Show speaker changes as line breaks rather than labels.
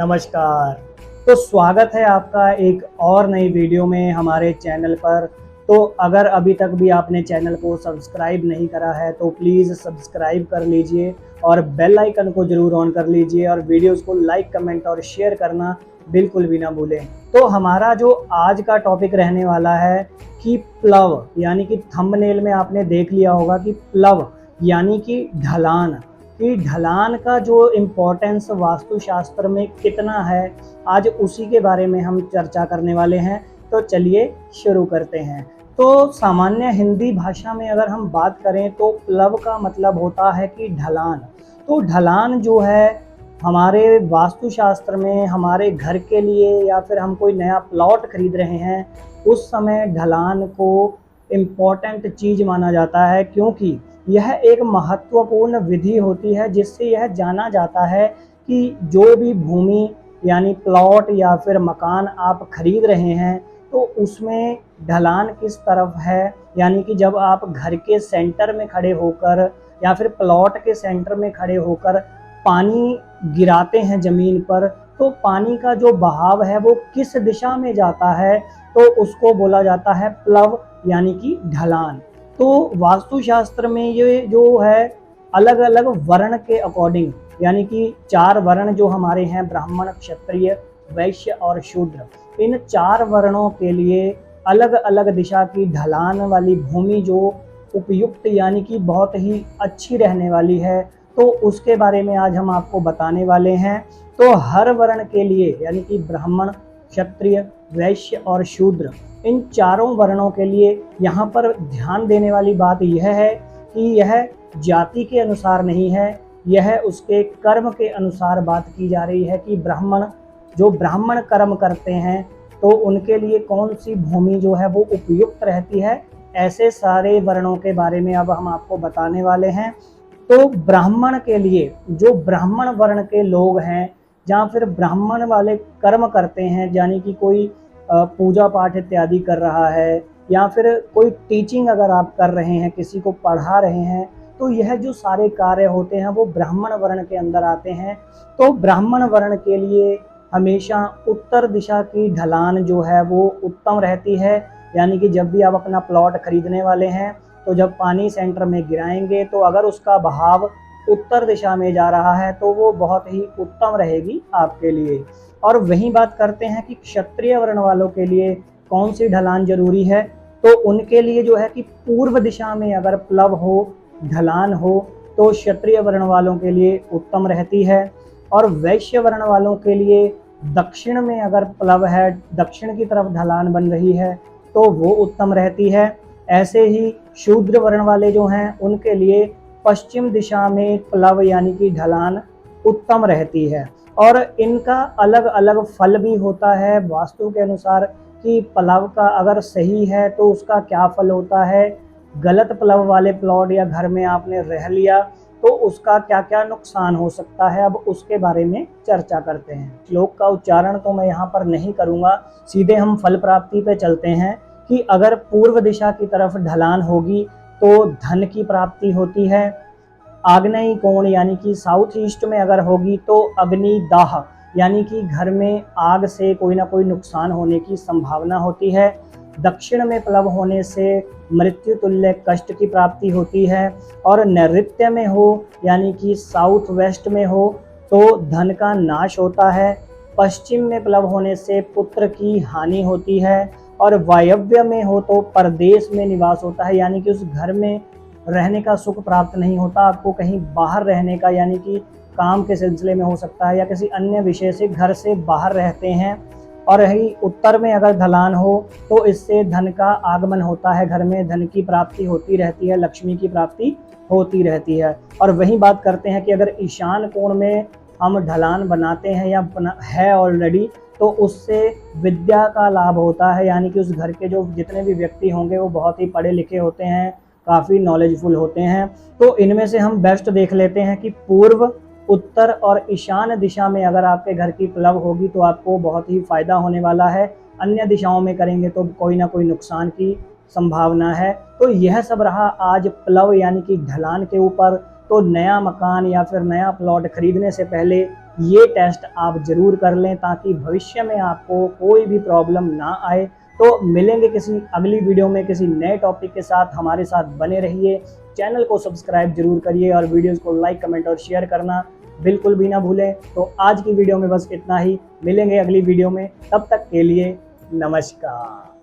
नमस्कार। तो स्वागत है आपका एक और नई वीडियो में हमारे चैनल पर। तो अगर अभी तक भी आपने चैनल को सब्सक्राइब नहीं करा है तो प्लीज़ सब्सक्राइब कर लीजिए और बेल आइकन को ज़रूर ऑन कर लीजिए और वीडियोस को लाइक, कमेंट और शेयर करना बिल्कुल भी ना भूलें। तो हमारा जो आज का टॉपिक रहने वाला है कि प्लव, यानी कि थंबनेल में आपने देख लिया होगा कि प्लव यानी कि ढलान, कि ढलान का जो इम्पोर्टेंस वास्तुशास्त्र में कितना है, आज उसी के बारे में हम चर्चा करने वाले हैं। तो चलिए शुरू करते हैं। तो सामान्य हिंदी भाषा में अगर हम बात करें तो प्लव का मतलब होता है कि ढलान। तो ढलान जो है हमारे वास्तुशास्त्र में हमारे घर के लिए या फिर हम कोई नया प्लॉट खरीद रहे हैं उस समय ढलान को इम्पोर्टेंट चीज़ माना जाता है, क्योंकि यह एक महत्वपूर्ण विधि होती है जिससे यह जाना जाता है कि जो भी भूमि यानी प्लॉट या फिर मकान आप खरीद रहे हैं तो उसमें ढलान किस तरफ है। यानी कि जब आप घर के सेंटर में खड़े होकर या फिर प्लॉट के सेंटर में खड़े होकर पानी गिराते हैं ज़मीन पर, तो पानी का जो बहाव है वो किस दिशा में जाता है, तो उसको बोला जाता है प्लव यानी कि ढलान। तो वास्तुशास्त्र में ये जो है अलग अलग वर्ण के अकॉर्डिंग, यानी कि 4 वर्ण जो हमारे हैं, ब्राह्मण, क्षत्रिय, वैश्य और शूद्र, इन 4 वर्णों के लिए अलग अलग दिशा की ढलान वाली भूमि जो उपयुक्त यानी कि बहुत ही अच्छी रहने वाली है, तो उसके बारे में आज हम आपको बताने वाले हैं। तो हर वर्ण के लिए यानी कि ब्राह्मण, क्षत्रिय, वैश्य और शूद्र, इन चारों वर्णों के लिए यहाँ पर ध्यान देने वाली बात यह है कि यह जाति के अनुसार नहीं है, यह उसके कर्म के अनुसार बात की जा रही है कि जो ब्राह्मण कर्म करते हैं तो उनके लिए कौन सी भूमि जो है वो उपयुक्त रहती है। ऐसे सारे वर्णों के बारे में अब हम आपको बताने वाले हैं। तो ब्राह्मण के लिए, जो ब्राह्मण वर्ण के लोग हैं, जहाँ फिर ब्राह्मण वाले कर्म करते हैं, यानी कि कोई पूजा पाठ इत्यादि कर रहा है या फिर कोई टीचिंग अगर आप कर रहे हैं, किसी को पढ़ा रहे हैं, तो यह जो सारे कार्य होते हैं वो ब्राह्मण वर्ण के अंदर आते हैं। तो ब्राह्मण वर्ण के लिए हमेशा उत्तर दिशा की ढलान जो है वो उत्तम रहती है। यानी कि जब भी आप अपना प्लॉट खरीदने वाले हैं तो जब पानी सेंटर में गिराएंगे तो अगर उसका बहाव उत्तर दिशा में जा रहा है तो वो बहुत ही उत्तम रहेगी आपके लिए। और वहीं बात करते हैं कि क्षत्रिय वर्ण वालों के लिए कौन सी ढलान जरूरी है, तो उनके लिए जो है कि पूर्व दिशा में अगर प्लव हो, ढलान हो, तो क्षत्रिय वर्ण वालों के लिए उत्तम रहती है। और वैश्य वर्ण वालों के लिए दक्षिण में अगर प्लव है, दक्षिण की तरफ ढलान बन रही है, तो वो उत्तम रहती है। ऐसे ही शूद्र वर्ण वाले जो हैं उनके लिए पश्चिम दिशा में प्लव यानी कि ढलान उत्तम रहती है। और इनका अलग अलग फल भी होता है वास्तु के अनुसार कि प्लव का अगर सही है तो उसका क्या फल होता है, गलत प्लव वाले प्लॉट या घर में आपने रह लिया तो उसका क्या क्या नुकसान हो सकता है। अब उसके बारे में चर्चा करते हैं। श्लोक का उच्चारण तो मैं यहाँ पर नहीं करूँगा, सीधे हम फल प्राप्ति पे चलते हैं कि अगर पूर्व दिशा की तरफ ढलान होगी तो धन की प्राप्ति होती है। आग्नेय कोण यानी कि साउथ ईस्ट में अगर होगी तो अग्निदाह यानी कि घर में आग से कोई ना कोई नुकसान होने की संभावना होती है। दक्षिण में प्लव होने से मृत्यु तुल्य कष्ट की प्राप्ति होती है। और नैऋत्य में हो यानी कि साउथ वेस्ट में हो तो धन का नाश होता है। पश्चिम में प्लव होने से पुत्र की हानि होती है। और वायव्य में हो तो परदेश में निवास होता है, यानी कि उस घर में रहने का सुख प्राप्त नहीं होता, आपको कहीं बाहर रहने का, यानी कि काम के सिलसिले में हो सकता है या किसी अन्य विषय से घर से बाहर रहते हैं। और यही उत्तर में अगर ढलान हो तो इससे धन का आगमन होता है, घर में धन की प्राप्ति होती रहती है, लक्ष्मी की प्राप्ति होती रहती है। और वहीं बात करते हैं कि अगर ईशान कोण में हम ढलान बनाते हैं या है ऑलरेडी, तो उससे विद्या का लाभ होता है, यानी कि उस घर के जो जितने भी व्यक्ति होंगे वो बहुत ही पढ़े लिखे होते हैं, काफ़ी नॉलेजफुल होते हैं। तो इनमें से हम बेस्ट देख लेते हैं कि पूर्व, उत्तर और ईशान दिशा में अगर आपके घर की प्लव होगी तो आपको बहुत ही फायदा होने वाला है। अन्य दिशाओं में करेंगे तो कोई ना कोई नुकसान की संभावना है। तो यह सब रहा आज प्लव यानी कि ढलान के ऊपर। तो नया मकान या फिर नया प्लॉट खरीदने से पहले ये टेस्ट आप ज़रूर कर लें ताकि भविष्य में आपको कोई भी प्रॉब्लम ना आए। तो मिलेंगे किसी अगली वीडियो में किसी नए टॉपिक के साथ, हमारे साथ बने रहिए। चैनल को सब्सक्राइब जरूर करिए और वीडियोस को लाइक, कमेंट और शेयर करना बिल्कुल भी ना भूलें। तो आज की वीडियो में बस इतना ही, मिलेंगे अगली वीडियो में, तब तक के लिए नमस्कार।